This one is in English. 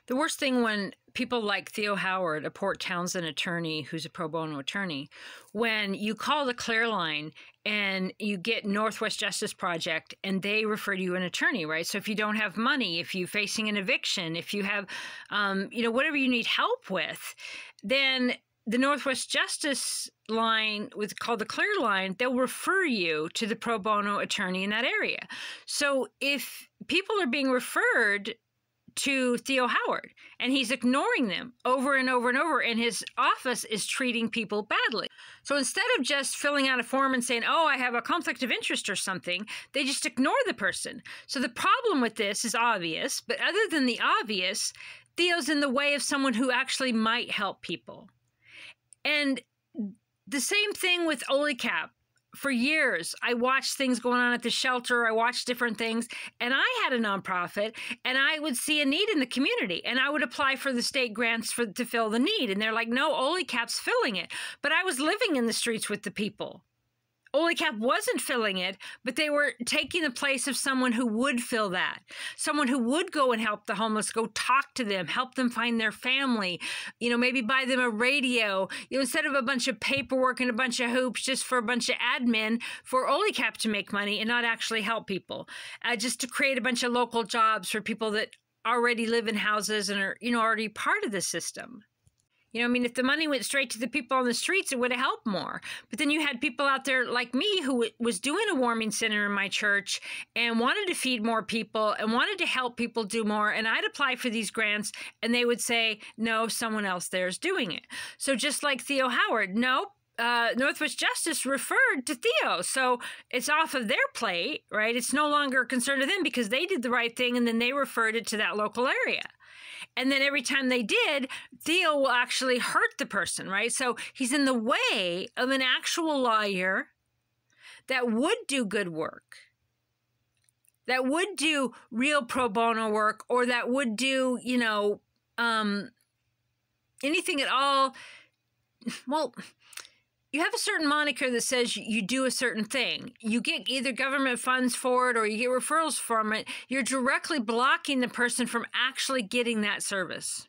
The worst thing when people like Theo Howard, a Port Townsend attorney who's a pro bono attorney, when you call the Clear Line and you get Northwest Justice Project and they refer to you an attorney, right? So if you don't have money, if you're facing an eviction, if you have, whatever you need help with, then the Northwest Justice line, called the Clear Line, they'll refer you to the pro bono attorney in that area. So if people are being referred to Theo Howard and he's ignoring them over and over and over, and his office is treating people badly. So instead of just filling out a form and saying, oh, I have a conflict of interest or something, they just ignore the person. So the problem with this is obvious, but other than the obvious, Theo's in the way of someone who actually might help people. And the same thing with OLICAP. For years, I watched things going on at the shelter. I watched different things, and I had a nonprofit, and I would see a need in the community, and I would apply for the state grants to fill the need. And they're like, no, OLICAP's filling it. But I was living in the streets with the people. OLICAP wasn't filling it, but they were taking the place of someone who would fill that, someone who would go and help the homeless, go talk to them, help them find their family, maybe buy them a radio, instead of a bunch of paperwork and a bunch of hoops just for a bunch of admin for OLICAP to make money and not actually help people, just to create a bunch of local jobs for people that already live in houses and are, already part of the system. If the money went straight to the people on the streets, it would have helped more. But then you had people out there like me who was doing a warming center in my church and wanted to feed more people and wanted to help people do more. And I'd apply for these grants and they would say, no, someone else there is doing it. So just like Theo Howard, nope. Northwest Justice referred to Theo. So it's off of their plate, right? It's no longer a concern to them because they did the right thing and then they referred it to that local area. And then every time they did, Theo will actually hurt the person, right? So he's in the way of an actual lawyer that would do good work, that would do real pro bono work, or that would do, anything at all. Well, you have a certain moniker that says you do a certain thing. You get either government funds for it or you get referrals from it. You're directly blocking the person from actually getting that service.